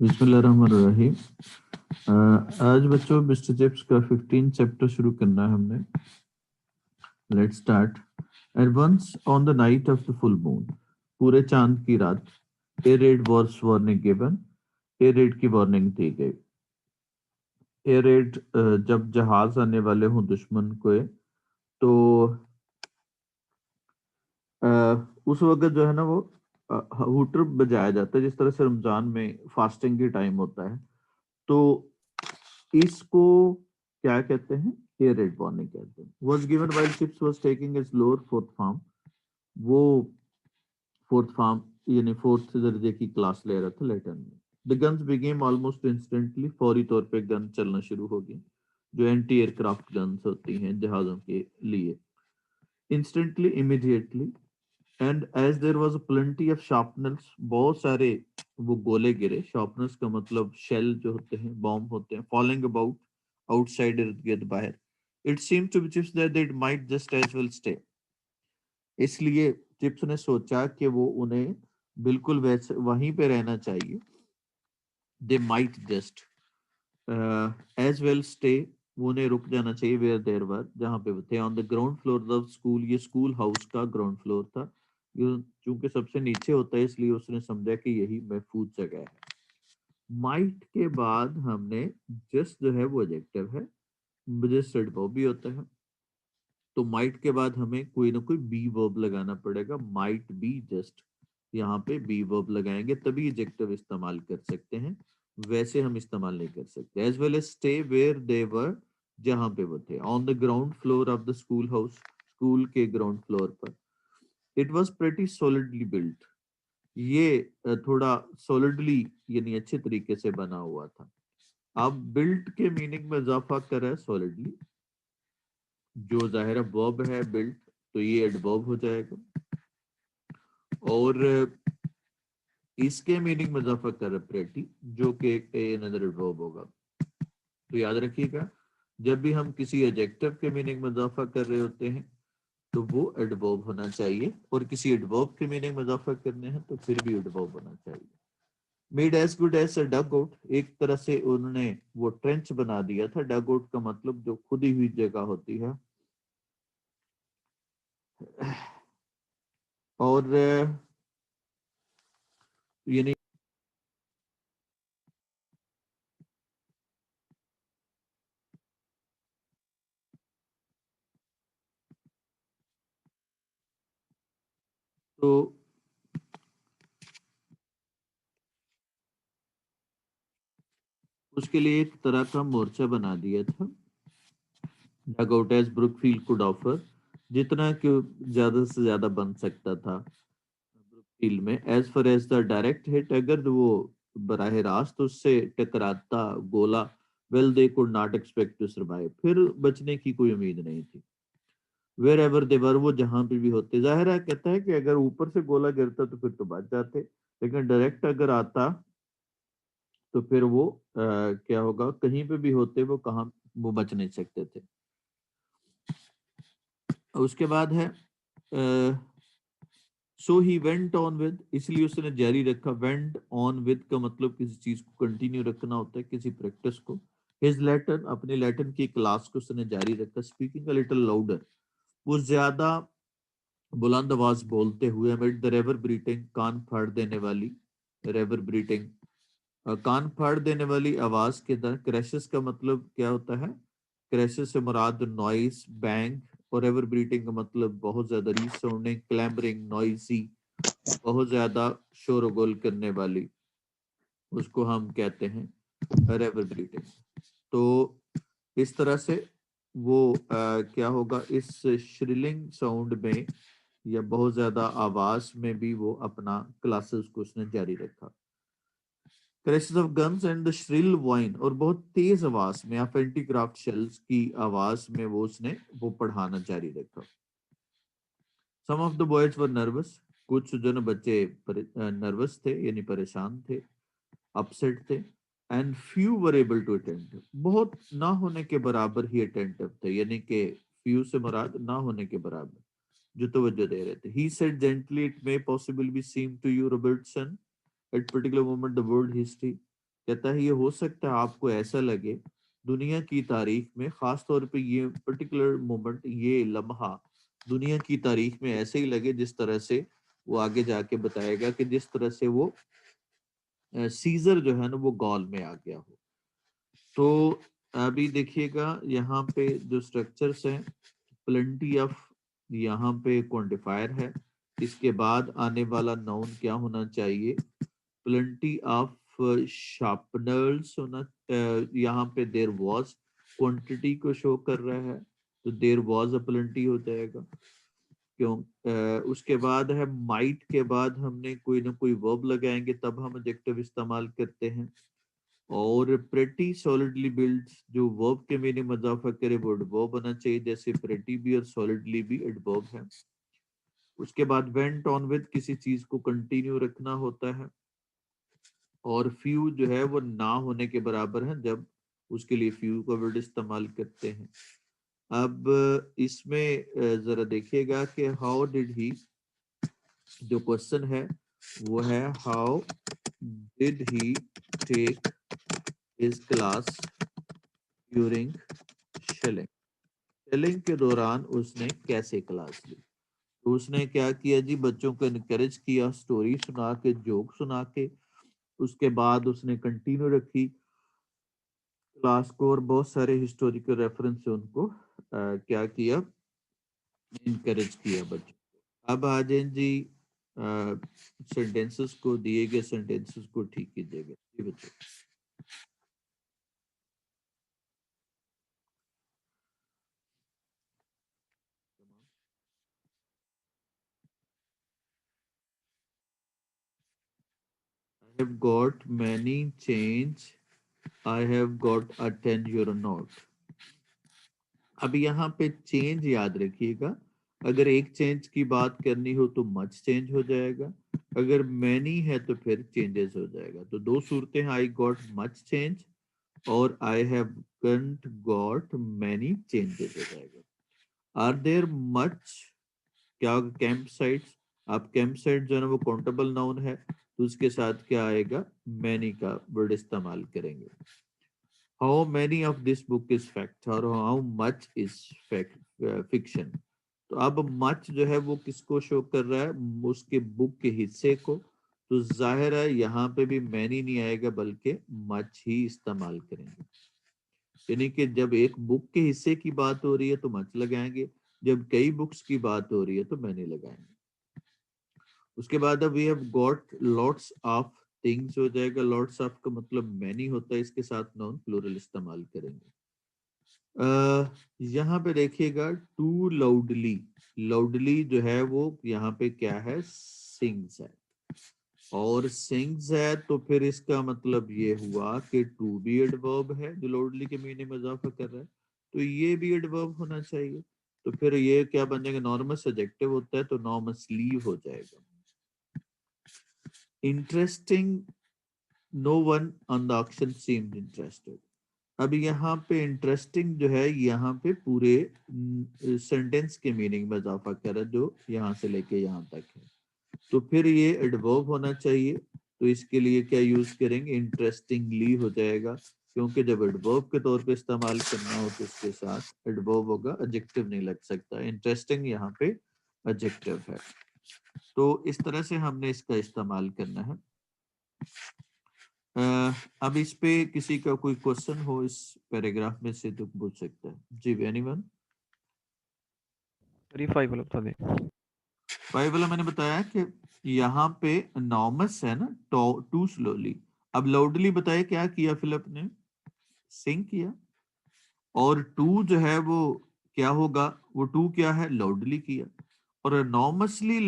बिस्मिल्लाहिर्रहमानिर्रहीम। आज बच्चों मिस्टर चिप्स का 15 चैप्टर शुरू करना है हमने। Let's start. At once on the night of the full moon, पूरे चांद की रात, a red war's warning given, a red की वार्निंग दी गई। ए रेड जब जहाज आने वाले हों दुश्मन को, तो उस वक्त जो है ना वो हुटर बजाया जाता है, जिस तरह से रमजान में फास्टिंग की टाइम होता है। तो इसको क्या कहते हैं? एयर रेड वार्निंग कहते हैं। was given while ships was taking its lower fourth farm, वो फोर्थ फार्म यानी फोर्थ दर्जे की क्लास ले रहा था लेटर में। द गन्स बिगेम ऑलमोस्ट इंस्टेंटली, फौरी तौर पे गन चलना शुरू हो गई, जो एंटी एयरक्राफ्ट गन्स होती हैं जहाजों के लिए। Instantly, immediately, and as there was plenty of sharpeners, बहुत सारे वो गोले गिरे। शार्पनर्स का मतलब शेल जो होते हैं, बॉम्ब होते हैं, फॉलिंग अबाउट आउटसाइड, इर्द गिर्द बाहर। It seemed to be Chips that they might just as well stay, इसलिए चिप्स ने सोचा कि वो उन्हें बिल्कुल वैसे वहीं पे रहना चाहिए। They might just as well stay, उन्हें रुक जाना चाहिए वेयर देयर वर, जहाँ पे वो थे। On the ground floor of school, ये स्कूल हाउस का ग्राउंड फ्लोर था। चूंकि सबसे नीचे होता है, इसलिए उसने समझा कि यही महफूज जगह है। माइट के बाद हमने जस्ट जो है वो एडजेक्टिव है, जस्ट एडवर्ब भी होता है। तो माइट के बाद हमें कोई ना कोई बी वर्ब लगाना पड़ेगा। माइट बी जस्ट, यहाँ पे बी वर्ब लगाएंगे तभी एडजेक्टिव इस्तेमाल कर सकते हैं, वैसे हम इस्तेमाल नहीं कर सकते। As well as stay where they were, जहाँ पे वो थे। On the ground floor of the school house, school के ग्राउंड फ्लोर पर। It was pretty solidly built, ये थोड़ा सॉलिडली यानी अच्छे तरीके से बना हुआ था। अब बिल्ट के मीनिंग में इजाफा कर रहा है सॉलिडली, जो जाहिर वर्ब है बिल्ट, तो ये एडवर्ब हो जाएगा। और इसके मीनिंग में इजाफा कर रहा है प्रेटी, जो कि अनदर एडवर्ब होगा। तो याद रखिएगा, जब भी हम किसी एडजेक्टिव के मीनिंग में इजाफा कर रहे होते हैं तो वो एडवर्ब होना चाहिए, और किसी एडवर्ब के मीनिंग में इजाफा करने हैं तो फिर भी एडवर्ब होना चाहिए। Made as good as a dugout, एक तरह से उन्होंने वो ट्रेंच बना दिया था। डग आउट का मतलब जो खुदी हुई जगह होती है। और यानी तो उसके लिए एक तरह का मोर्चा बना दिया था। Dugout as Brookfield could offer, जितना कि ज्यादा से ज्यादा बन सकता था ब्रुकफील्ड में। As far as the direct hit, अगर वो बराह रास्त उससे टकराता गोला, well they could not expect to survive, फिर बचने की कोई उम्मीद नहीं थी। वेर एवर दे वर, वो जहां पे भी होते। जाहिर है, कहता है कि अगर ऊपर से गोला गिरता तो फिर तो बच जाते, लेकिन डायरेक्ट अगर आता तो फिर वो क्या होगा, कहीं पे भी होते वो कहाँ, वो बच नहीं सकते थे। उसके बाद है सो ही वेंट ऑन विद, इसलिए उसने जारी रखा। वेंट ऑन विद का मतलब किसी चीज को कंटिन्यू रखना होता है, किसी प्रैक्टिस को। हिज लैटन, अपने लैटन की क्लास को उसने जारी रखा। स्पीकिंग अ लिटिल लाउडर, वो ज्यादा बुलंद आवाज बोलते हुए। अमिड द रेवर ब्रीटिंग, कान फाड़ देने वाली, रेवर ब्रीटिंग कान फाड़ देने वाली आवाज के दर। क्रैशेस का मतलब क्या होता है? क्रैशेस से मुराद नॉइस, बैंग। और एवर ब्रीटिंग का मतलब बहुत ज्यादा रीसाउंडिंग, क्लैम्बरिंग, नॉइसी, बहुत ज्यादा शोरगुल करने वाली, उसको हम कहते हैं रेवर ब्रीटिंग। तो इस तरह से वो क्या होगा, इस श्रिलिंग साउंड में या बहुत ज्यादा आवाज में भी वो अपना क्लासेस को उसने जारी रखा। Crashes of guns and the shrill wine, और बहुत तेज आवाज में आप एंटीक्राफ्ट शेल्स की आवाज में वो उसने वो पढ़ाना जारी रखा। Some of the boys were nervous, कुछ जो न बच्चे नर्वस थे यानी परेशान थे, अपसेट थे। And few were able to attend, बहुत ना होने के बराबर ही अटेंटिव थे, यानी कि फ्यू से मुराद ना होने के बराबर जो तवज्जो दे रहे थे। He said gently, it may possible be seem to you Robertson at particular moment the world history, कहता है ये हो सकता है आपको ऐसा लगे दुनिया की तारीख में, खास तौर पे ये पर्टिकुलर मोमेंट, ये लम्हा दुनिया की तारीख में ऐसे ही लगे जिस तरह से वो आगे जाके बताएगा कि जिस तरह से वो सीजर जो है ना वो गॉल में आ गया हो। तो अभी देखिएगा यहाँ पे जो स्ट्रक्चर्स हैं, प्लेंटी ऑफ, यहाँ पे क्वांटिफायर है, इसके बाद आने वाला नाउन क्या होना चाहिए, प्लेंटी ऑफ शार्पनर्स होना, यहाँ पे देयर वाज क्वांटिटी को शो कर रहा है, तो देयर वाज अ प्लेंटी हो जाएगा। क्यों उसके बाद है माइट के बाद हमने कोई ना कोई वर्ब लगाएंगे तब हम एडजेक्टिव इस्तेमाल करते हैं। और प्रेटी सॉलिडली बिल्ड, जो वर्ब के मीनिंग में इजाफा करे वो एडवर्ब होना चाहिए, जैसे प्रेटी भी और सॉलिडली भी एडवर्ब है। उसके बाद वेंट ऑन विद, किसी चीज को कंटिन्यू रखना होता है। और फ्यू जो है वो ना होने के बराबर है जब उसके लिए फ्यू का वर्ड इस्तेमाल करते हैं। अब इसमें जरा देखिएगा कि हाउ डिड ही, जो क्वेश्चन है वो है how did he take his class during shelling, shelling के दौरान उसने कैसे क्लास ली। तो उसने क्या किया जी, बच्चों को इनकरेज किया, स्टोरी सुना के, जोक सुना के, उसके बाद उसने कंटिन्यू रखी क्लास को और बहुत सारे हिस्टोरिकल रेफरेंस से उनको क्या किया, इनकरेज किया बच्चों। अब आ जाए जी सेंटेंसेस को, दिए गए सेंटेंसेस को ठीक कीजिएगा जी बच्चों। I have got many change, I have got a 10 euro note। अब यहाँ पे चेंज याद रखिएगा, अगर एक चेंज की बात करनी हो तो मच चेंज हो जाएगा, अगर मैनी है तो फिर चेंजेस हो जाएगा। तो दो सूरतें हैं, आई गॉट मच चेंज और I have got many changes हो जाएगा। आर देयर मच, क्या कैंप साइट्स, आप कैंप साइट जो है ना वो काउंटेबल नाउन है, तो उसके साथ क्या आएगा, मैनी का वर्ड इस्तेमाल करेंगे। How many of this book is fact और हाउ मच इज फिक्शन। तो अब मच जो है वो किसको शो कर रहा है, उसके बुक के हिस्से को, तो जाहिर है यहाँ पे भी मैनी नहीं आएगा बल्कि मच ही इस्तेमाल करेंगे। यानी कि जब एक बुक के हिस्से की बात हो रही है तो मच लगाएंगे, जब कई बुक्स की बात हो रही है तो मैनी लगाएंगे। उसके बाद अब we have got lots of things हो जाएगा, लॉट्स ऑफ का मतलब मैनी होता है, इसके साथ नाउन प्लूरल इस्तेमाल करेंगे। यहाँ पे देखिएगा टू लाउडली, लाउडली जो है वो यहाँ पे क्या है, सिंग्स है, और सिंग्स है तो फिर इसका मतलब ये हुआ कि टू भी एडवर्ब है जो लाउडली के मीनिंग में इजाफा कर रहा है, तो ये भी एडवर्ब होना चाहिए। तो फिर ये क्या बन जाएगा, नॉर्मस एडजेक्टिव होता है तो नॉर्मसली हो जाएगा। Interesting, no one on the auction seemed interested. अब यहाँ पे इंटरेस्टिंग जो है यहाँ पे पूरे सेंटेंस के मीनिंग में इजाफा कर रहा है जो यहाँ से लेके यहाँ तक है, तो फिर ये एडवर्ब होना चाहिए। तो इसके लिए क्या यूज करेंगे, इंटरेस्टिंगली हो जाएगा, क्योंकि जब एडवर्ब के तौर पे इस्तेमाल करना हो तो इसके साथ एडवर्ब होगा, एडजेक्टिव नहीं लग सकता। इंटरेस्टिंग यहाँ पे एडजेक्टिव है, तो इस तरह से हमने इसका इस्तेमाल करना है। अब इस पे किसी का कोई क्वेश्चन हो इस पैराग्राफ में से तो पूछ सकता है जी, एनीवन। सर ये 5 वाला बता दें। 5 वाला मैंने बताया कि यहाँ पे नॉर्मस है ना, टू स्लोली। अब लाउडली बताया क्या किया फिलिप ने, सिंग किया, और टू जो है वो क्या होगा, वो टू क्या है, लाउडली किया। और एनॉर्मसली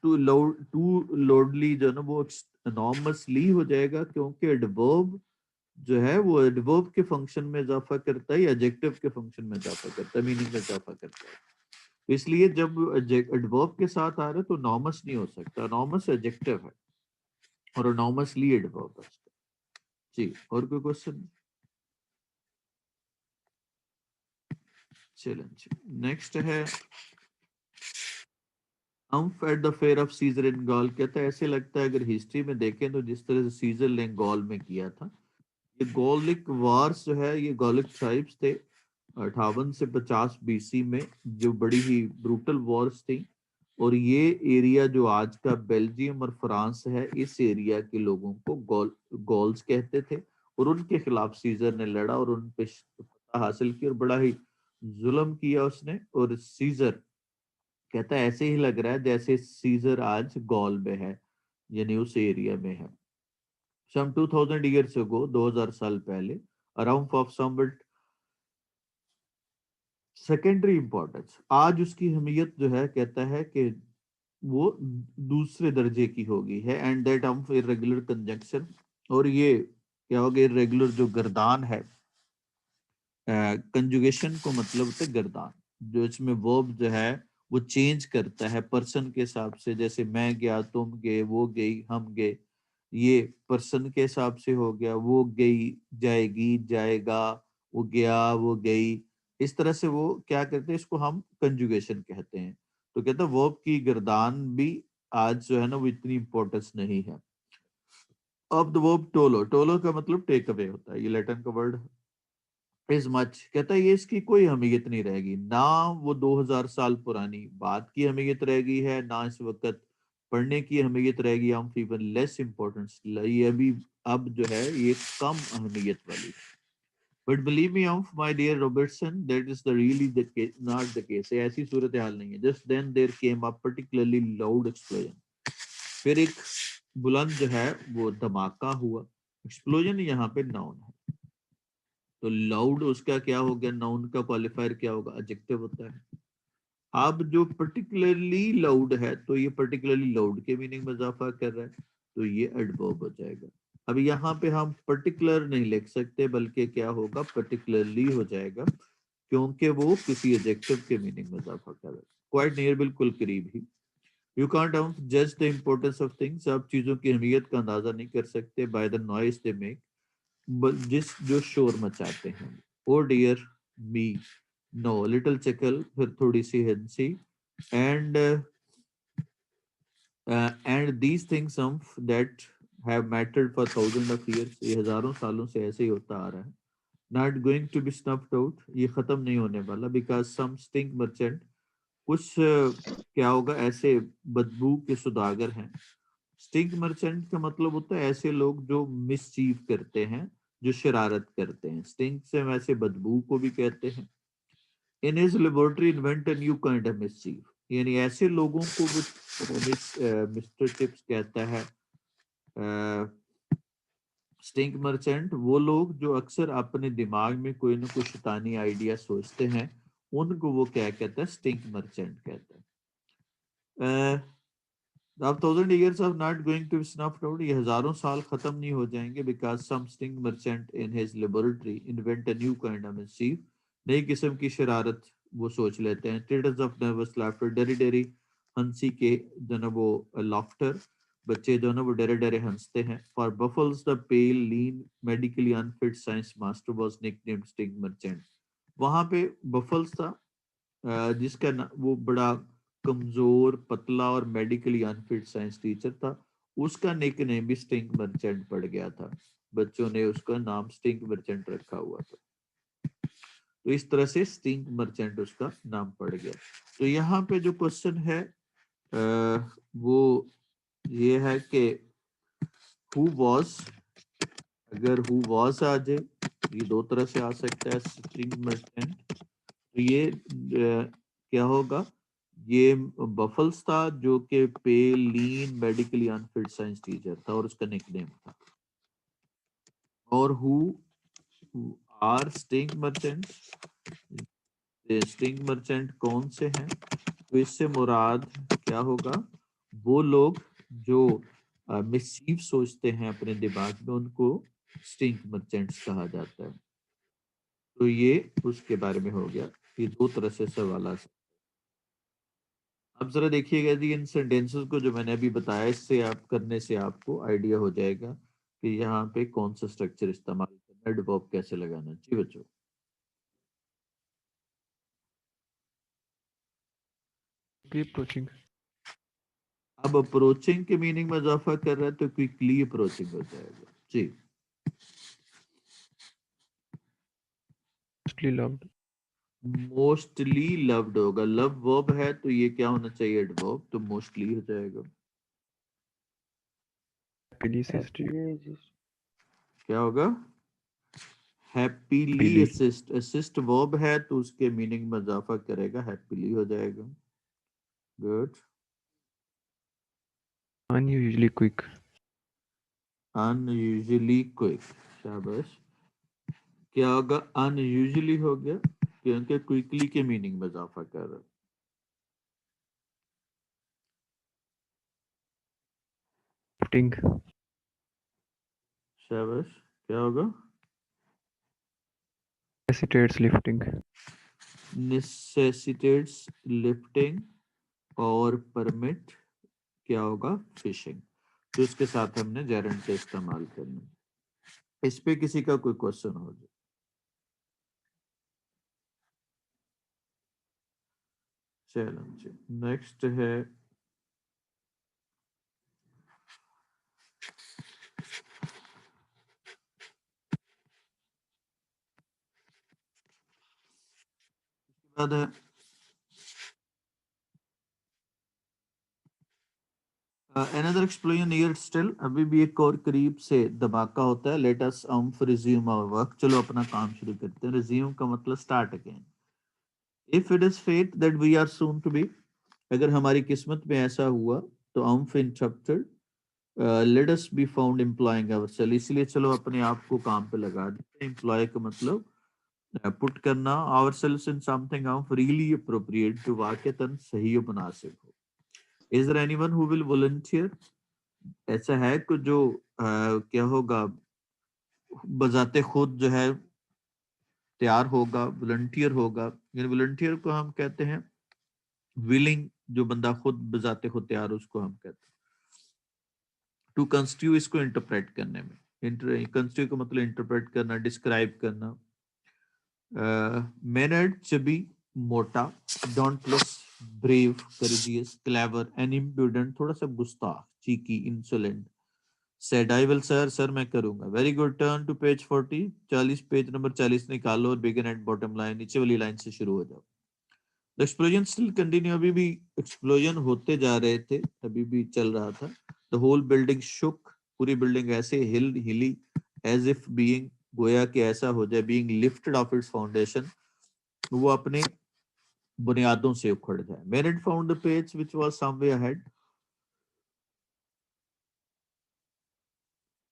टू लाउडली जो है ना वो एनॉर्मसली हो जाएगा, क्योंकि एडवर्ब जो है वो एडवर्ब के फंक्शन में इजाफा करता है या एडजेक्टिव के फंक्शन में इजाफा करता है, मीनिंग में इजाफा करता है। तो इसलिए जब एडवर्ब के साथ आ रहा है तो नॉर्मस नहीं हो सकता, नॉर्मस एडजेक्टिव है और नॉर्मसली एडवर्ब है। जी, और कोई क्वेश्चन, चलें नेक्स्ट है triumph at the fair of Caesar in Gaul. कहता है ऐसे लगता है अगर हिस्ट्री में देखें तो जिस तरह से सीजर ने गॉल में किया था, ये गौलिक वार्स जो है, ये गौलिक ट्राइब्स थे 58 से 50 बीसी में, जो बड़ी ही ब्रूटल वॉर्स थी। और ये एरिया जो आज का बेल्जियम और फ्रांस है, इस एरिया के लोगों को गॉल्स कहते थे। और उनके खिलाफ सीजर ने लड़ा और उन पे फतह हासिल की और बड़ा ही जुल्म किया उसने। और सीजर कहता है ऐसे ही लग रहा है जैसे सीजर आज गॉल में है, यानी उस एरिया में है। सम 2000 years ago, 2000 साल पहले, around of somewhat secondary importance, आज उसकी अहमियत जो है कहता है कि वो दूसरे दर्जे की होगी है। And that of irregular conjunction, और ये क्या होगा, इरेगुलर जो गर्दान है, कंजुगेशन को मतलब होता है गर्दान, जो इसमें वर्ब जो है वो चेंज करता है पर्सन के हिसाब से। जैसे मैं गया, तुम गए, वो गई, हम गए, ये पर्सन के हिसाब से हो गया। वो गई, जाएगी, जाएगा, वो गया, वो गई। इस तरह से वो क्या करते हैं, इसको हम कंजुगेशन कहते हैं। तो कहता है वर्ब की गर्दान भी आज जो है ना वो इतनी इंपॉर्टेंस नहीं है। अब द वर्ब टोलो, टोलो का मतलब टेक अवे होता है, ये लैटिन का वर्ड इज मच। कहता है ये इसकी कोई अहमियत नहीं रहेगी, ना वो 2000 साल पुरानी बात की अहमियत रहेगी है, ना इस वक्त पढ़ने की अहमियत रहेगी। हम इवन लेस इम्पोर्टेंस, ये अभी अब जो है ये कम अहमियत वाली। But believe me of my dear Robertson, that is the really the case, not the case. ऐसी सूरत हाल नहीं है। Just then there came a particularly loud explosion, फिर एक बुलंद जो है वो धमाका हुआ। एक्सप्लोजन यहाँ पे नाउन है, तो लाउड उसका क्या हो गया, नाउन का क्वालिफायर क्या होगा, एडजेक्टिव होता है। अब जो पर्टिकुलरली लाउड है, तो ये पर्टिकुलरली लाउड के मीनिंग में इजाफा कर रहा है, तो ये एडवर्ब हो जाएगा। अब यहाँ पे हम पर्टिकुलर नहीं लिख सकते, बल्कि क्या होगा, पर्टिकुलरली हो जाएगा, क्योंकि वो किसी एडजेक्टिव के मीनिंग में इजाफा कर रहा है। क्वाइट नियर, बिल्कुल करीब ही। यू कांट जज द इम्पोर्टेंस ऑफ थिंग्स, आप चीजों की अहमियत का अंदाजा नहीं कर सकते by the noise they make, जिस जो शोर मचाते हैं। ओ डियर मी, नो, लिटिल चकल, फिर थोड़ी सी हंसी, and and these things that have mattered for thousand of years, ये हजारों सालों से ऐसे ही होता आ रहा है। Not going to be snuffed out, ये खत्म नहीं होने वाला, बिकॉज सम स्टिंग मर्चेंट, कुछ क्या होगा, ऐसे बदबू के सुदागर हैं। स्टिंग मर्चेंट का मतलब होता है ऐसे लोग जो मिसचीव करते हैं, जो शरारत करते हैं। स्टिंग से वैसे बदबू को भी कहते हैं। In his laboratory invent a new kind of mischief, यानी ऐसे लोगों को मिस्टर टिप्स कहता है स्टिंग मर्चेंट, वो लोग जो अक्सर अपने दिमाग में कोई ना कोई शैतानी आइडिया सोचते हैं, उनको वो क्या कहता है, स्टिंग मर्चेंट कहता है। अब thousand years of not going to snuffed out, ये हजारों साल खत्म नहीं हो जाएंगे, because some sting merchant in his laboratory invent a new kind of mischief, नई किस्म की शरारत वो सोच लेते हैं। ट्रेडर्स ऑफ नर्वस लाफ्टर, डेरी डेरी हंसी के जो ना वो लाफ्टर, बच्चे जो ना वो डेरे डेरे हंसते हैं। For buffles the pale lean medically unfit science master was nicknamed sting merchant, वहां पे बफल्स था, जिसका वो बड़ा कमजोर, पतला और मेडिकली अनफिट साइंस टीचर था, उसका निकनेम भी स्टिंग मर्चेंट पड़ गया था। बच्चों ने उसका नाम स्टिंग मर्चेंट रखा हुआ था। तो इस तरह से स्टिंग मर्चेंट उसका नाम पड़ गया। तो यहाँ पे जो क्वेश्चन है वो ये है कि हु वॉज, अगर हु वॉज आ जाए, ये दो तरह से आ सकता है स्टिंग मर्चेंट, तो ये क्या होगा, ये बफल्स था जो कि pale lean medically unfit science teacher था और उसका निकनेम था। और who are sting merchant, sting merchant कौन से हैं, तो इससे मुराद क्या होगा, वो लोग जो मिसचीव सोचते हैं अपने दिमाग में, उनको स्टिंग मर्चेंट्स कहा जाता है। तो ये उसके बारे में हो गया। ये दो तरह से सवाल आ सकते। अब जरा देखिएगा जी, इन सेंटेंसेस को जो मैंने अभी बताया, इससे आप करने से आपको आइडिया हो जाएगा कि यहाँ पे कौन सा स्ट्रक्चर इस्तेमाल करना है, एडवर्ब कैसे लगाना है। जी बच्चों, अप्रोचिंग। अब अप्रोचिंग के मीनिंग में इजाफा कर रहा है तो क्विकली अप्रोचिंग हो जाएगा। जी, Mostly loved. मोस्टली लव्ड होगा, लव वर्ब है तो ये क्या होना चाहिए, एडवर्ब, तो मोस्टली हो जाएगा। Happily assist you. Happily assist. क्या होगा, happily Happily. Assist, assist verb है तो उसके मीनिंग में इजाफा करेगा, हैप्पीली हो जाएगा। Good. Unusually quick. Unusually quick, शाबाश। क्या होगा, अनयूजुअली हो गया क्योंकि क्विकली के मीनिंग में इजाफा कर रहा है। Lifting. शाबाश। क्या होगा, Necessitates lifting. necessitates lifting, और परमिट क्या होगा, फिशिंग। तो इसके साथ हमने जेरेंट का इस्तेमाल करना। इस पे किसी का कोई क्वेश्चन हो जाए। चलो जी, नेक्स्ट है बाद है another explosion here still, अभी भी एक और करीब से धमाका होता है। let us resume our work, चलो अपना काम शुरू करते हैं। resume का मतलब start again। if it is fate that we are soon to be, अगर हमारी किस्मत में ऐसा हुआ तो interrupted, let us be found employing ourselves, इसलिए चलो अपने आप को काम पे लगा देते हैं। employ का मतलब पुट करना, ourselves in something really appropriate, जो वाकई सही और मुनासिब हो। is there anyone who will volunteer, ऐसा है कि जो क्या होगा, बजाते खुद जो है तैयार होगा, वॉलंटियर होगा। यानी वॉलंटियर को हम कहते हैं विलिंग, जो बंदा खुद बजाते खुद तैयार, उसको हम कहते हैं। टू कंस्टिट्यू, इसको इंटरप्रेट करने में, कंस्टिट्यू का मतलब इंटरप्रेट करना, डिस्क्राइब करना। मैनर्ड, चबी, मोटा। Dauntless, brave, courageous, clever, and imprudent, थोड़ा सा गुस्ताख, cheeky, insolent. said I will sir मैं करूंगा। very good, turn to page 40, 40, page number 40 निकालो और begin at bottom line, नीचे वाली लाइन से शुरू हो जाओ। the explosion still continue, अभी भी explosion होते जा रहे थे, अभी भी चल रहा था। the whole building shook, पूरी बिल्डिंग ऐसे हिली as if being, गोया कि ऐसा हो जाए, being lifted off its foundation, वो अपने बुनियादों से उखड़ जाए। Merit found the page which was some way ahead,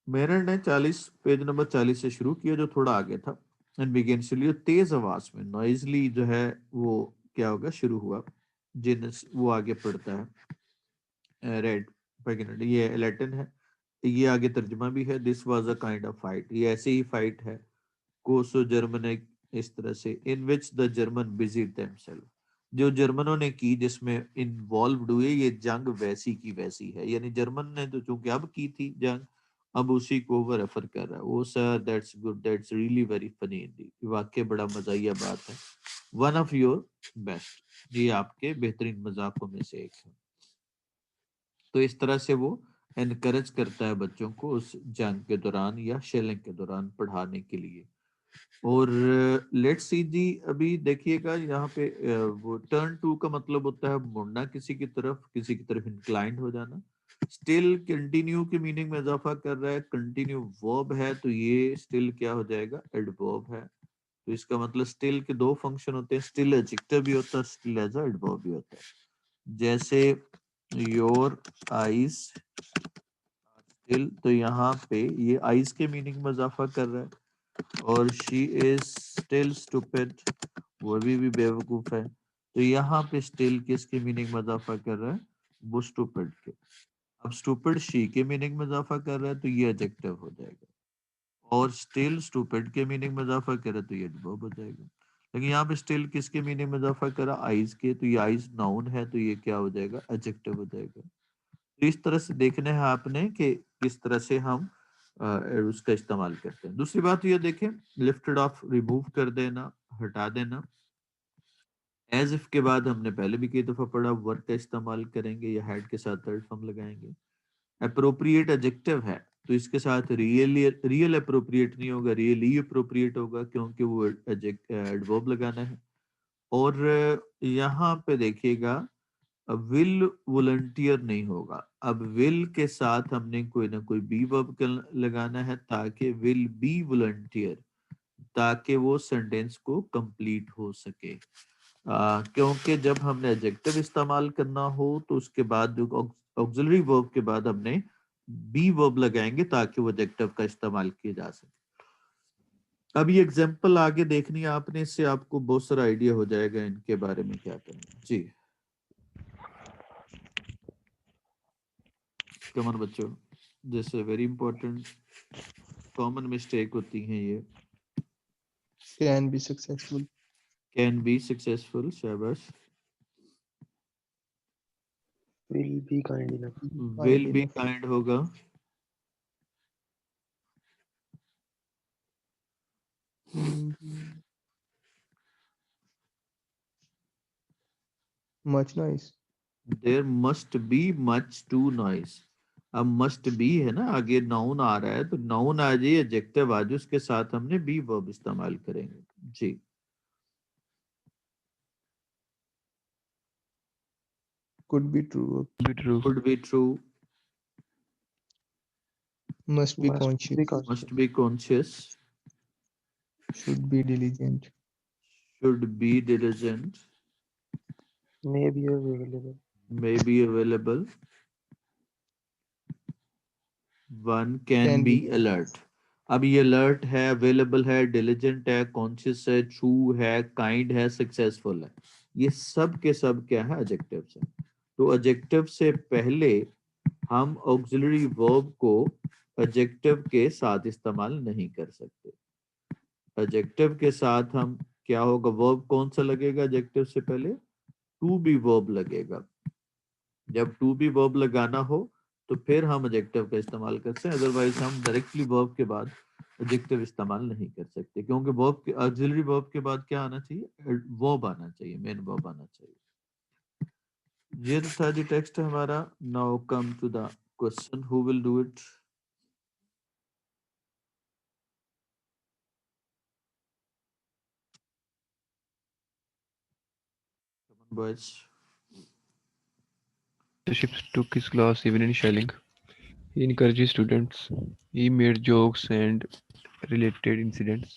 Meerut ने 40, पेज नंबर 40 से शुरू किया जो थोड़ा आगे था। एंड बिगेन, चलिए तेज आवाज में, नॉइजली जो है वो क्या होगा, शुरू हुआ। जिन वो आगे पढ़ता है, रेड बिगिनर, ये लैटिन है, ये आगे तर्जुमा भी है। This was a kind of fight, ये ऐसे ही फाइट है। कोसो जर्मन, इस तरह से, इन विच द जर्मन बिजीड देमसेल्फ, जो जर्मनों ने की, जिसमें इन्वॉल्वड हुए, ये जंग वैसी की वैसी है। यानी जर्मन ने तो चूंकि अब की थी जंग, अब उसी को वो रेफर कर रहा है। वो sir that's good, that's really very funny Indeed, वाकई बड़ा मजाहिया बात है। वन ऑफ योर बेस्ट, ये आपके बेहतरीन मजाकों में से एक है। तो इस तरह से वो एनकरेज करता है बच्चों को उस जंग के दौरान या शेलिंग के दौरान पढ़ाने के लिए। और लेट्स सी जी, अभी देखिएगा यहाँ पे वो टर्न टू का मतलब होता है मुड़ना किसी की तरफ इंक्लाइंड हो जाना। स्टिल कंटिन्यू के मीनिंग में इजाफा कर रहा है, कंटिन्यू वर्ब है तो ये स्टिल क्या हो जाएगा, एडवर्ब है। तो इसका मतलब स्टिल के दो फंक्शन होते हैं, स्टिल एडजेक्टिव भी होता है, स्टिल एज एडवर्ब भी होता है। जैसे योर आईज स्टिल, तो यहाँ पे ये आईज के मीनिंग में इजाफा कर रहा है। और शी इज स्टिल स्टूपिड, वो भी बेवकूफ है। तो यहाँ पे स्टिल किसके मीनिंग में इजाफा कर रहा है, वो स्टूपिड के। अब स्टूपिड शी के मीनिंग में इजाफा कर रहा है तो ये एडजेक्टिव हो जाएगा, और स्टिल स्टूपिड के मीनिंग में इजाफा कर रहा है तो ये एडवर्ब हो जाएगा। लेकिन यहाँ पे स्टिल किसके मीनिंग में इजाफा कर रहा, आइज के, तो ये आइज नाउन है तो ये क्या हो जाएगा, एडजेक्टिव हो जाएगा। तो इस तरह से देखना है आपने कि किस तरह से हम उसका इस्तेमाल करते हैं। दूसरी बात ये देखें, लिफ्टेड ऑफ, रिमूव कर देना, हटा देना। एज इफ के बाद हमने पहले भी कई दफा पढ़ा, वर्क का इस्तेमाल करेंगे या हैड के साथ थर्ड फॉर्म लगाएंगे। अप्रोप्रिएट एडजेक्टिव है, तो इसके साथ रियल अप्रोप्रिएट नहीं होगा, रियली अप्रोप्रिएट होगा, क्योंकि वो एडवर्ब लगाना है। और यहाँ पे देखिएगा विल वॉलंटियर नहीं होगा। अब विल के साथ हमने कोई ना कोई बी वर्ब लगाना है ताकि विल बी वॉलंटियर, ताकि वो सेंटेंस को कंप्लीट हो सके। क्योंकि जब हमने एडजेक्टिव इस्तेमाल करना हो तो उसके बाद जो ऑक्सिलरी वर्ब के बाद हमने बी वर्ब लगाएंगे ताकि वो एडजेक्टिव का इस्तेमाल किया जा सके। अब ये एग्जांपल आगे देखनी है आपने, इससे आपको बहुत सारा आइडिया हो जाएगा इनके बारे में क्या करना। जी कमर बच्चों, जैसे वेरी इंपॉर्टेंट कॉमन मिस्टेक होती हैं ये। Can be successful. Can be successful, शाबाश। Will be kind enough. Will Kind be enough. Kind होगा। Much nice. There must be much to noise. अब मस्ट बी है ना, आगे नाउन आ रहा है तो नाउन आ जाए, एडजेक्टिव आ जाए, उसके साथ हमने बी वर्ब इस्तेमाल करेंगे। जी Could be true. Be true. Could be true, Must be Must conscious. be conscious. Must be conscious, Should be diligent. Should be diligent, May be available. May be available, one can Can be be. Alert. अब ये alert है, available है, diligent है, conscious है, true है, kind है, successful है, ये सब के सब क्या है, एडजेक्टिव है। तो एडजेक्टिव से पहले हम ऑक्सिलरी वर्ब को एडजेक्टिव के साथ इस्तेमाल नहीं कर सकते। एडजेक्टिव के साथ हम क्या होगा, वर्ब कौन सा लगेगा एडजेक्टिव से पहले, टू बी वर्ब लगेगा। जब टू बी वर्ब लगाना हो तो फिर हम एडजेक्टिव का इस्तेमाल करते हैं, अदरवाइज हम डायरेक्टली वर्ब के बाद एडजेक्टिव इस्तेमाल नहीं कर सकते, क्योंकि वर्ब के ऑक्सिलरी वर्ब के बाद क्या आना चाहिए, वर्ब आना चाहिए, मेन वर्ब आना चाहिए। ये तो था जी टेक्स्ट हमारा। Now come to the question, who will do it? Boys. Bishop took his class even in shelling. He encouraged students. He made jokes and related incidents.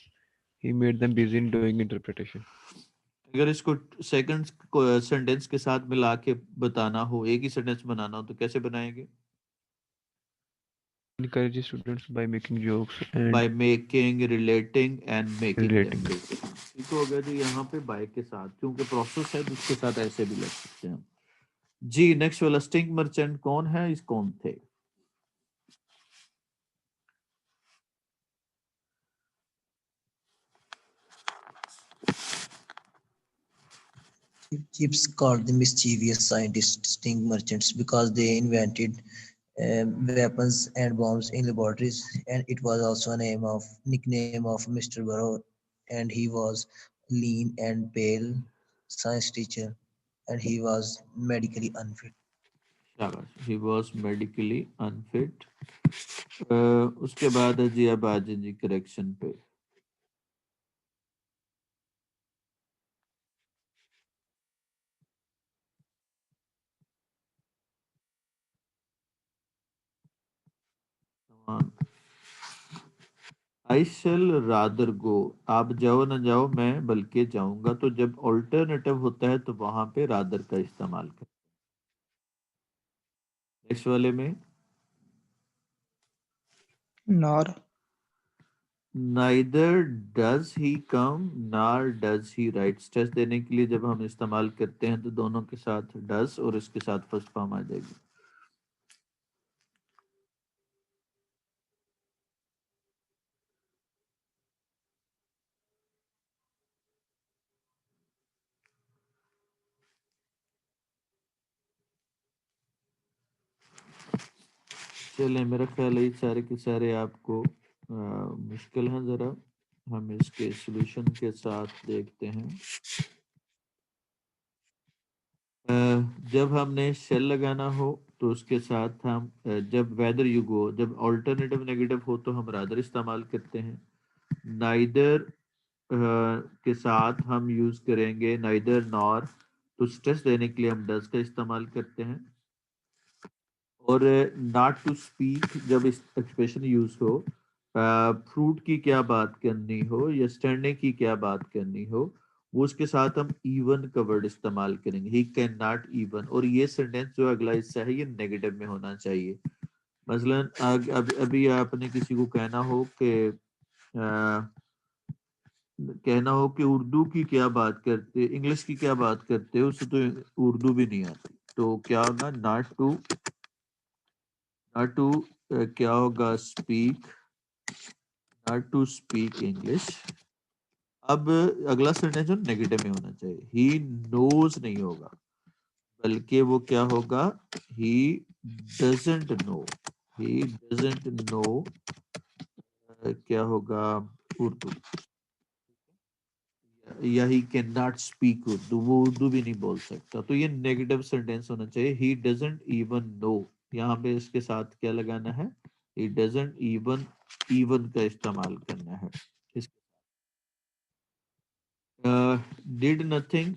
He made them busy in doing interpretation. अगर इसको second sentence के साथ मिला के बताना हो, एक ही sentence बनाना हो तो कैसे बनाएंगे? Encourage students by making jokes and by making, relating and making relating. ठीक हो गया जी। यहाँ पे बाय के साथ क्योंकि प्रोसेस है तो उसके साथ ऐसे भी लग सकते हैं जी। नेक्स्ट वाला स्टिंग मर्चेंट कौन है, इस कौन थे? Chips called the mischievous scientists sting merchants because they invented weapons and bombs in laboratories, and it was also a nickname of Mr. Burrow, and he was lean and pale science teacher, and he was medically unfit. शाबाश, he was medically unfit। उसके बाद है जी, अब आ जाए जी correction पे। I shall rather go, आप जाओ ना जाओ, मैं बल्कि जाऊंगा। तो जब ऑल्टरनेटिव होता है तो वहां पे रादर का इस्तेमाल कर। नेक्स्ट वाले में Nor. नाइदर डज ही कम नार डज ही राइट। स्ट्रेस देने के लिए जब हम इस्तेमाल करते हैं तो दोनों के साथ डज और इसके साथ फर्स्ट फॉर्म आ जाएगी। चलें, मेरा ख्याल है ये सारे के सारे आपको मुश्किल हैं। जरा हम इसके सॉल्यूशन के साथ देखते हैं। जब हमने शेल लगाना हो तो उसके साथ हम जब वेदर यू गो, जब ऑल्टरनेटिव नेगेटिव हो तो हम रादर इस्तेमाल करते हैं। नाइदर के साथ हम यूज करेंगे नाइदर नॉर, तो स्ट्रेस देने के लिए हम डज का इस्तेमाल करते हैं। और नॉट टू स्पीक जब इस एक्सप्रेशन यूज हो, फ्रूट की क्या बात करनी हो या स्टैंडिंग की क्या बात करनी हो, वो उसके साथ हम इवन का वर्ड इस्तेमाल करेंगे, ही कैन नॉट इवन। और ये सेंटेंस जो अगला हिस्सा है ये नेगेटिव में होना चाहिए। मसलन अभी आपने किसी को कहना हो कि उर्दू की क्या बात करते, इंग्लिश की क्या बात करते हो, उसे तो उर्दू भी नहीं आती, तो क्या होगा, नॉट टू क्या होगा, speak, not to speak English. अब अगला सेंटेंस जो नेगेटिव में होना चाहिए, ही नोज नहीं होगा, बल्कि वो क्या होगा, he doesn't know, he doesn't know क्या होगा, उर्दू, या he can not speak Urdu, वो उर्दू भी नहीं बोल सकता, तो ये नेगेटिव सेंटेंस होना चाहिए। ही डजंट इवन नो, यहाँ पे इसके साथ क्या लगाना है, ही डजंट इवन का इस्तेमाल करना है। डिड नथिंग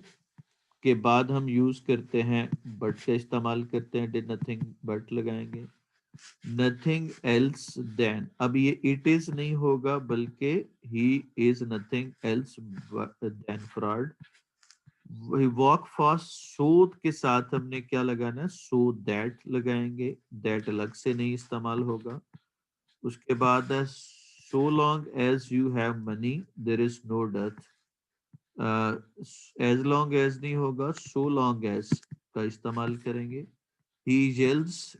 के बाद हम यूज करते हैं बट का इस्तेमाल करते हैं, डिड नथिंग बट लगाएंगे। नथिंग एल्स देन, अब ये इट इज नहीं होगा बल्कि he is nothing else than fraud. Walk fast, so के साथ हमने क्या लगाना है, सो दैट लगाएंगे, दैट अलग से नहीं इस्तेमाल होगा। उसके बाद है so long as you have money there is no death, as long as नहीं होगा, सो लॉन्ग एज का इस्तेमाल करेंगे। ही येल्स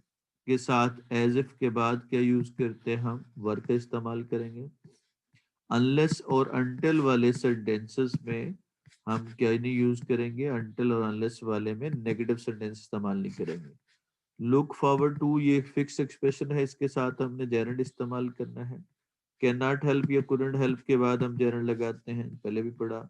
के साथ एज इफ के बाद क्या यूज करते हैं, हम वर्क का इस्तेमाल करेंगे। अनलेस और अनटिल वाले सेंटेंसेस में हम क्या नहीं यूज करेंगे, अनटिल और अनलेस वाले में नेगेटिव सेंटेंस इस्तेमाल नहीं करेंगे। लुक फॉरवर्ड टू ये फिक्स एक्सप्रेशन है, इसके साथ हमने जेरंड इस्तेमाल करना है। कैन नॉट हेल्प या कुडंट हेल्प के बाद हम जेरंड लगाते हैं, पहले भी पढ़ा।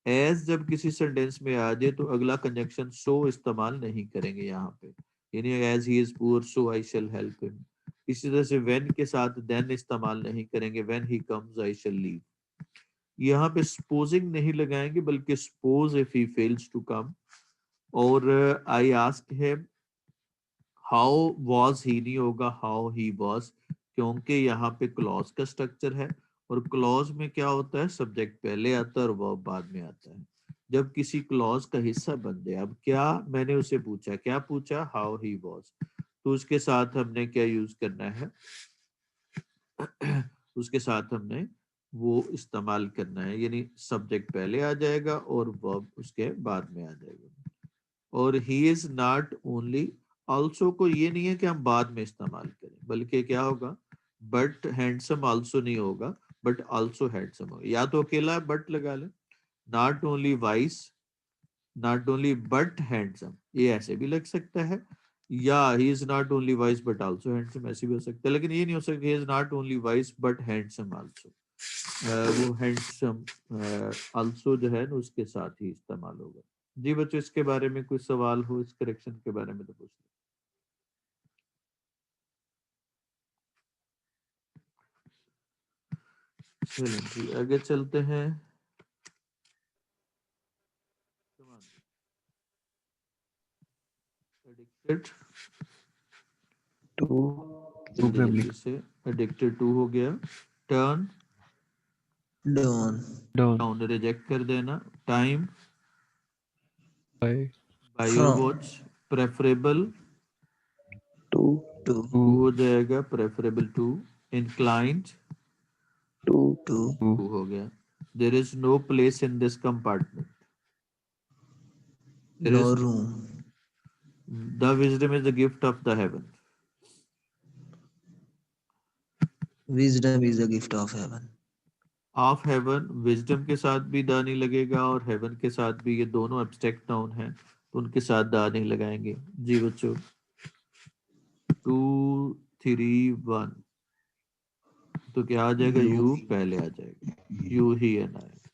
एज जब किसी सेंटेंस में आ जाए तो अगला कंजंक्शन सो इस्तेमाल नहीं करेंगे यहाँ पे, यानी as he is poor so I shall help him. इसी तरह से व्हेन के साथ देन इस्तेमाल नहीं करेंगे, when he comes I shall leave. यहाँ पे सपोजिंग नहीं लगाएंगे बल्कि suppose if he fails to come. और I ask him how was he नहीं होगा, हाउ ही वाज, क्योंकि यहाँ पे क्लॉज का स्ट्रक्चर है और क्लॉज में क्या होता है, सब्जेक्ट पहले आता है और वर्ब बाद में आता है। जब किसी क्लॉज का हिस्सा बन जाए, अब क्या मैंने उसे पूछा, क्या पूछा, हाउ ही वाज, तो उसके साथ हमने क्या यूज करना है उसके साथ हमने वो इस्तेमाल करना है, यानी सब्जेक्ट पहले आ जाएगा और वर्ब उसके बाद में आ जाएगा। और he is not only, also को ये नहीं है कि हम बाद में इस्तेमाल करें, बल्कि क्या होगा, बट हैंडसम ऑल्सो नहीं होगा, बट ऑल्सो हैंडसम होगा, या तो अकेला बट लगा ले। Not only vice, not only but handsome, ये ऐसे भी लग सकता है, या he is not only vice but also handsome, ऐसे भी हो सकता है, लेकिन ये नहीं हो सकता he is not only vice but handsome also. वो हैंडसम ऑल्सो जो है ना उसके साथ ही इस्तेमाल होगा। जी बच्चों, इसके बारे में कोई सवाल हो, इस करेक्शन के बारे में तो पूछ लो। चलिए जी आगे चलते हैं। Addicted to family. से एडिक्टेड टू हो गया। Turn Dawn. Down down reject कर देना। Time by by your From. Watch. Preferable to To. To to हो जाएगा, preferable to. Inclined to To. to to हो गया। There is no place in this compartment, there No is room. The wisdom is the gift of the heaven. Wisdom is a gift of heaven. Of heaven, wisdom के साथ भी दा नहीं लगेगा और haven के साथ भी, ये दोनों एब्स्ट्रैक्ट नाउन हैं तो उनके साथ दा नहीं लगाएंगे। जी बच्चों, 2 3 1 तो क्या आ जाएगा, You. यू पहले आ जाएगा, यू ही and I.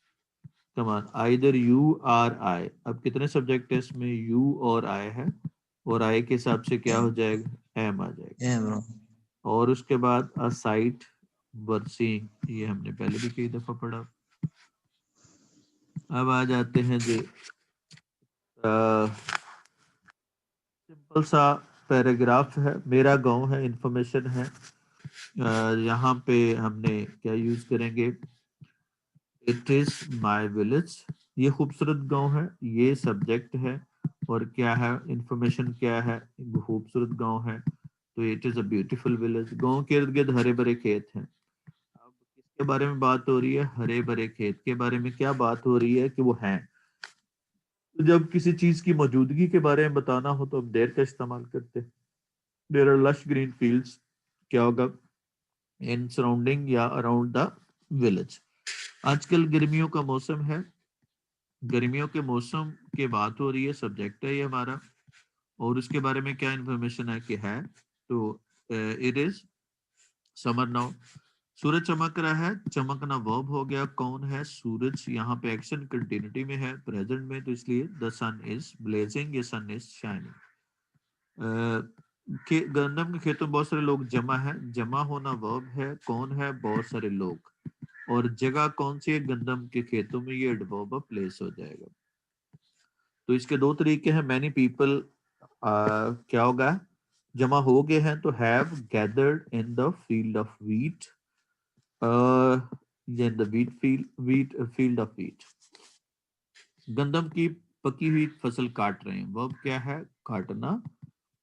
Common either you or I, अब कितने सब्जेक्ट है इसमें, यू और आई है, और आई के हिसाब से क्या हो जाएगा, एम आ जाएगा। Yeah, bro. और उसके बाद अ साइट वर्थ सीइंग, ये हमने पहले भी कई दफा पढ़ा। अब आ जाते हैं जी सिंपल सा पैराग्राफ है, मेरा गांव है, इंफॉर्मेशन है। यहाँ पे हमने क्या यूज करेंगे, इट इज माय विलेज, ये खूबसूरत गांव है, ये सब्जेक्ट है, और क्या है इंफॉर्मेशन क्या है, खूबसूरत गांव है, तो it is a beautiful village. गांव के इर्द गिर्द हरे भरे खेत हैं। अब किसके बारे में बात हो रही है, हरे भरे खेत के बारे में क्या बात हो रही है कि वो हैं। तो जब किसी चीज की मौजूदगी के बारे में बताना हो तो हम देयर का इस्तेमाल करते हैं। There are lush green fields, क्या होगा, इन सराउंडिंग या अराउंड द विलेज। आजकल गर्मियों का मौसम है, गर्मियों के मौसम की बात हो रही है, सब्जेक्ट है ये हमारा, और उसके बारे में क्या इंफॉर्मेशन है कि है, तो इट इज समर नाउ। सूरज चमक रहा है, चमकना वर्ब हो गया, कौन है सूरज, यहाँ पे एक्शन कंटिन्यूटी में है, प्रेजेंट में, तो इसलिए द सन इज ब्लेजिंग, ये सन इज शाइनिंग। गंदम के खेतों में बहुत सारे लोग जमा है, जमा होना वर्ब है, कौन है, बहुत सारे लोग, और जगह कौन सी है, गंदम के खेतों में, ये एडवर्ब ऑफ प्लेस हो जाएगा। तो इसके दो तरीके हैं, मैनी पीपल क्या होगा, जमा हो गए हैं, तो have gathered in the field of wheat, in the wheat field of wheat. गंदम की पकी हुई फसल काट रहे हैं, वर्ब क्या है, काटना,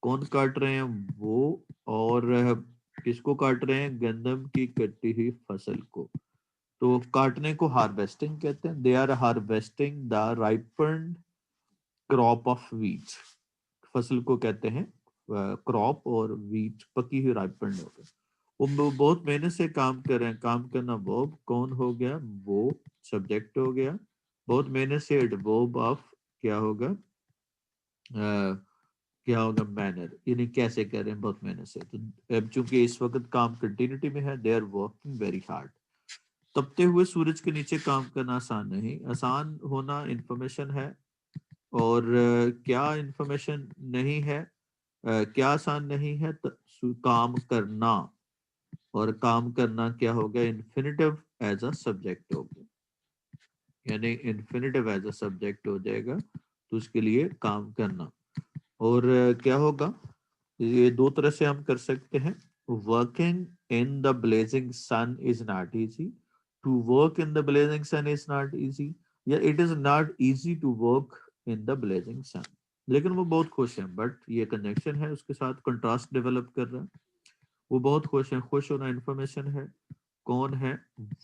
कौन काट रहे हैं, वो, और किसको काट रहे हैं, गंदम की कटी हुई फसल को। तो काटने को हार्वेस्टिंग कहते हैं, they are harvesting the ripened crop of wheat, फसल को कहते हैं क्रॉप, और व्हीट पकी हुई राइपन्ड हो गया। वो बहुत मेहनत से काम कर रहे हैं, काम करना वर्ब, कौन हो गया, वो सब्जेक्ट हो गया, बहुत मेहनत से एडवर्ब ऑफ क्या होगा, क्या होगा, मैनर, यानी कैसे कर रहे हैं बहुत मेहनत से। तो अब चूंकि इस वक्त काम कंटिन्यूटी में है, they are working very hard. तपते हुए सूरज के नीचे काम करना आसान नहीं, आसान होना इंफॉर्मेशन है, और क्या इंफॉर्मेशन नहीं है, क्या आसान नहीं है, काम करना, और काम करना क्या हो गया, इन्फिनिटिव एज अ सब्जेक्ट हो गया, यानी इन्फिनिटिव एज अ सब्जेक्ट हो जाएगा, तो उसके लिए काम करना। और क्या होगा, ये दो तरह से हम कर सकते हैं, working in the blazing sun is not easy, to work in the blazing sun is not easy, या it is not easy to work in the blazing sun. लेकिन वो बहुत खुश हैं, बट ये कनेक्शन है, उसके साथ कंट्रास्ट डेवलप कर रहा है, वो बहुत खुश हैं, खुश होना इंफॉर्मेशन है, कौन है,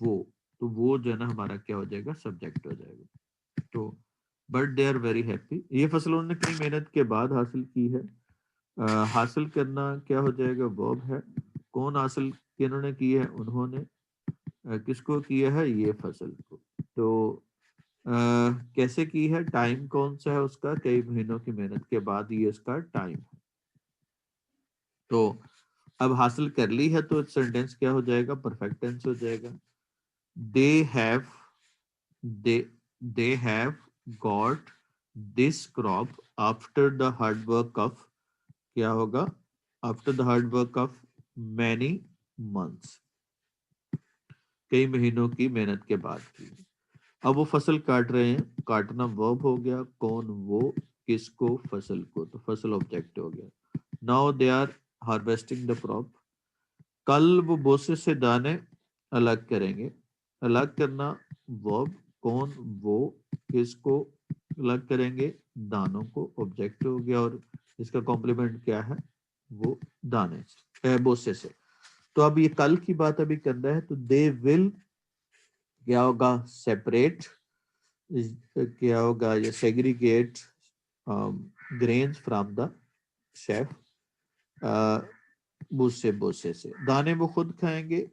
वो, तो वो जो है ना हमारा क्या हो जाएगा, सब्जेक्ट हो जाएगा। तो but they are very happy, ये फसल उन्होंने कई मेहनत के बाद हासिल की है, हासिल करना क्या हो जाएगा, वर्ब है, कौन हासिल किन्होंने की है, उन्होंने, किसको किया है, ये फसल को, तो कैसे की है, टाइम कौन सा है उसका, कई महीनों की मेहनत के बाद ये उसका टाइम है। तो अब हासिल कर ली है, तो सेंटेंस क्या हो जाएगा, परफेक्ट टेंस हो जाएगा। They have they they have got this crop after the hard work of, क्या होगा, after the hard work of many months, कई महीनों की मेहनत के बाद की। अब वो फसल काट रहे हैं, काटना वर्ब हो गया, कौन, वो, किसको, फसल को, तो फसल ऑब्जेक्ट हो गया। Now they are harvesting the crop, कल वो बोसे से दाने अलग करेंगे, अलग करना वर्ब, कौन, वो, किसको अलग करेंगे, दानों को, ऑब्जेक्ट हो गया, और इसका कॉम्प्लीमेंट क्या है, वो दाने से, बोसे से। तो अब ये कल की बात अभी कर रहा है, तो दे विल क्या होगा, सेपरेट, क्या होगा, ये segregate grains from the chaff, बोसे बोसे से, दाने वो खुद खाएंगे,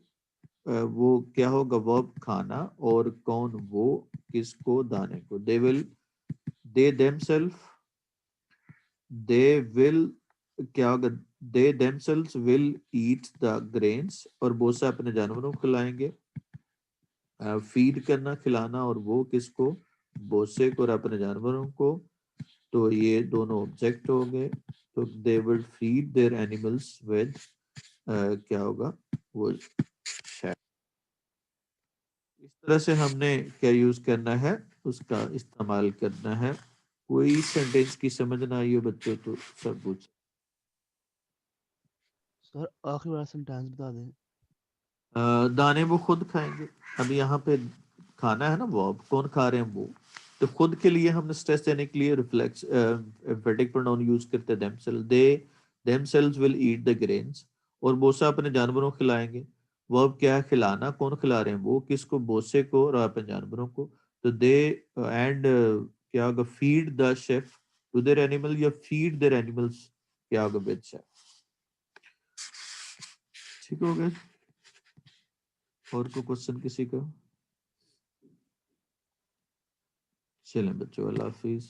वो क्या होगा, वर्ब खाना, और कौन, वो, किसको, दाने को, they will, they themself, they will क्या होगा, they themselves will eat the grains, और बोसा अपने जानवरों को खिलाएंगे, फीड करना, खिलाना, और वो किसको, बोसे को और अपने जानवरों को, तो ये दोनों ऑब्जेक्ट हो गए। तो they will feed their animals with क्या होगा वो शेड। इस तरह से हमने क्या यूज करना है, उसका इस्तेमाल करना है। कोई सेंटेंस की समझ ना आई हो बच्चों तो सब पूछ। सर आखिरी वाला सेंटेंस बता दें। दाने वो खुद खाएंगे। अब यहाँ पे खाना है ना, वो अब कौन खा रहे हैं वो, तो खुद के लिए हमने स्ट्रेस देने के लिए रिफ्लेक्स एम्फेटिक प्रोनाउन यूज करते हैं themselves, they themselves will eat the grains। और बोसा अपने जानवरों को खिलाएंगे। वो अब क्या है, खिलाना कौन खिला रहे हैं, वो किसको, बोसे को और अपने जानवरों को। तो दे एंड क्या होगा, feed the sheaf to their animal या फीड देयर एनिमल्स क्या होगा विद शेफ। ठीक हो गया। और कोई क्वेश्चन किसी का? चलें बच्चों, अल्लाह हाफिज।